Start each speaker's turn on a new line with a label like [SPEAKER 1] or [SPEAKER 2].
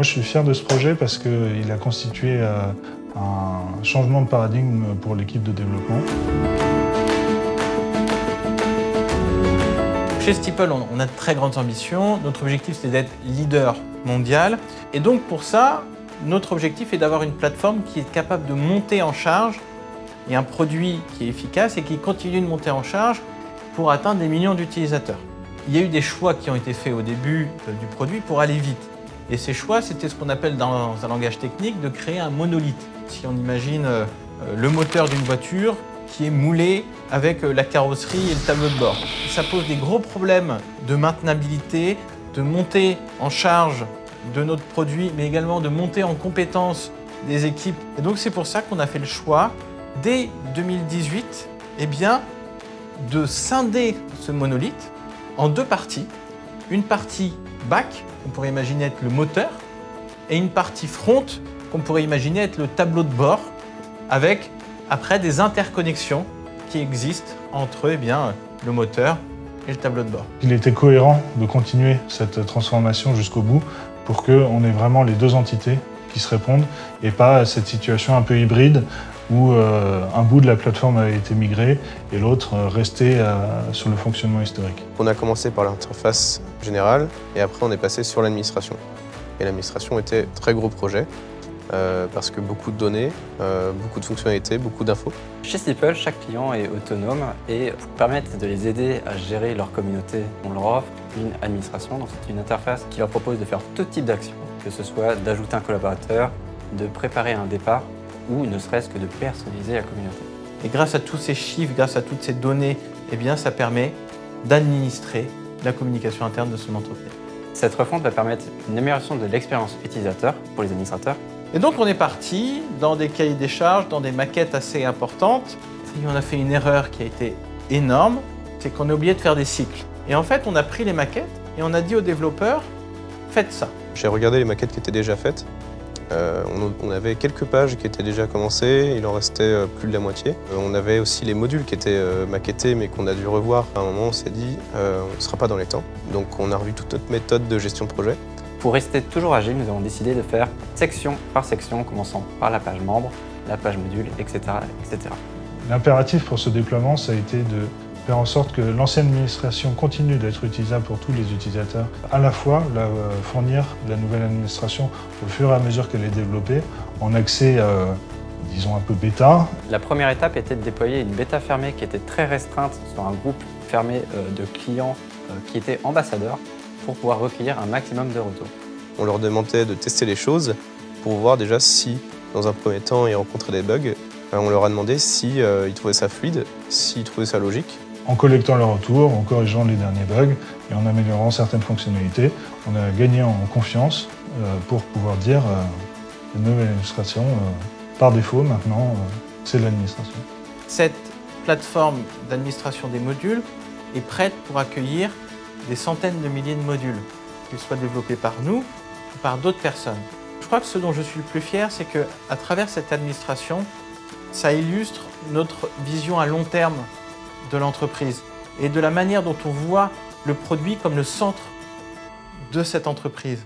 [SPEAKER 1] Je suis fier de ce projet parce qu'il a constitué un changement de paradigme pour l'équipe de développement.
[SPEAKER 2] Chez Steeple, on a de très grandes ambitions. Notre objectif, c'est d'être leader mondial. Et donc pour ça, notre objectif est d'avoir une plateforme qui est capable de monter en charge et un produit qui est efficace et qui continue de monter en charge pour atteindre des millions d'utilisateurs. Il y a eu des choix qui ont été faits au début du produit pour aller vite. Et ces choix, c'était ce qu'on appelle dans un langage technique de créer un monolithe. Si on imagine le moteur d'une voiture qui est moulé avec la carrosserie et le tableau de bord. Ça pose des gros problèmes de maintenabilité, de montée en charge de notre produit, mais également de montée en compétence des équipes. Et donc c'est pour ça qu'on a fait le choix, dès 2018, de scinder ce monolithe en deux parties. Une partie back, qu'on pourrait imaginer être le moteur, et une partie front, qu'on pourrait imaginer être le tableau de bord, avec après des interconnexions qui existent entre le moteur et le tableau de bord.
[SPEAKER 1] Il était cohérent de continuer cette transformation jusqu'au bout pour qu'on ait vraiment les deux entités qui se répondent et pas cette situation un peu hybride où un bout de la plateforme avait été migré et l'autre restait sur le fonctionnement historique.
[SPEAKER 3] On a commencé par l'interface générale et après on est passé sur l'administration. Et l'administration était un très gros projet parce que beaucoup de données, beaucoup de fonctionnalités, beaucoup d'infos.
[SPEAKER 4] Chez Steeple, chaque client est autonome et pour permettre de les aider à gérer leur communauté, on leur offre une administration, donc c'est une interface qui leur propose de faire tout type d'actions, que ce soit d'ajouter un collaborateur, de préparer un départ ou ne serait-ce que de personnaliser la communauté.
[SPEAKER 2] Et grâce à tous ces chiffres, grâce à toutes ces données, ça permet d'administrer la communication interne de son entreprise.
[SPEAKER 4] Cette refonte va permettre une amélioration de l'expérience utilisateur pour les administrateurs.
[SPEAKER 2] Et donc on est parti dans des cahiers des charges, dans des maquettes assez importantes. Et on a fait une erreur qui a été énorme, c'est qu'on a oublié de faire des cycles. Et en fait, on a pris les maquettes et on a dit aux développeurs, faites ça.
[SPEAKER 3] J'ai regardé les maquettes qui étaient déjà faites. On avait quelques pages qui étaient déjà commencées, il en restait plus de la moitié. On avait aussi les modules qui étaient maquettés mais qu'on a dû revoir. À un moment, on s'est dit, on ne sera pas dans les temps. Donc on a revu toute notre méthode de gestion de projet.
[SPEAKER 4] Pour rester toujours agile, nous avons décidé de faire section par section, commençant par la page membre, la page module, etc. etc.
[SPEAKER 1] L'impératif pour ce déploiement, ça a été de faire en sorte que l'ancienne administration continue d'être utilisable pour tous les utilisateurs, à la fois fournir la nouvelle administration au fur et à mesure qu'elle est développée, en accès, disons, un peu bêta.
[SPEAKER 4] La première étape était de déployer une bêta fermée qui était très restreinte sur un groupe fermé de clients qui étaient ambassadeurs pour pouvoir recueillir un maximum de retours.
[SPEAKER 3] On leur demandait de tester les choses pour voir déjà si, dans un premier temps, ils rencontraient des bugs. On leur a demandé si ils trouvaient ça fluide, s'ils trouvaient ça logique.
[SPEAKER 1] En collectant leurs retours, en corrigeant les derniers bugs et en améliorant certaines fonctionnalités, on a gagné en confiance pour pouvoir dire une nouvelle administration, par défaut maintenant, c'est l'administration.
[SPEAKER 2] Cette plateforme d'administration des modules est prête pour accueillir des centaines de milliers de modules, qu'ils soient développés par nous ou par d'autres personnes. Je crois que ce dont je suis le plus fier, c'est qu'à travers cette administration, ça illustre notre vision à long terme de l'entreprise et de la manière dont on voit le produit comme le centre de cette entreprise.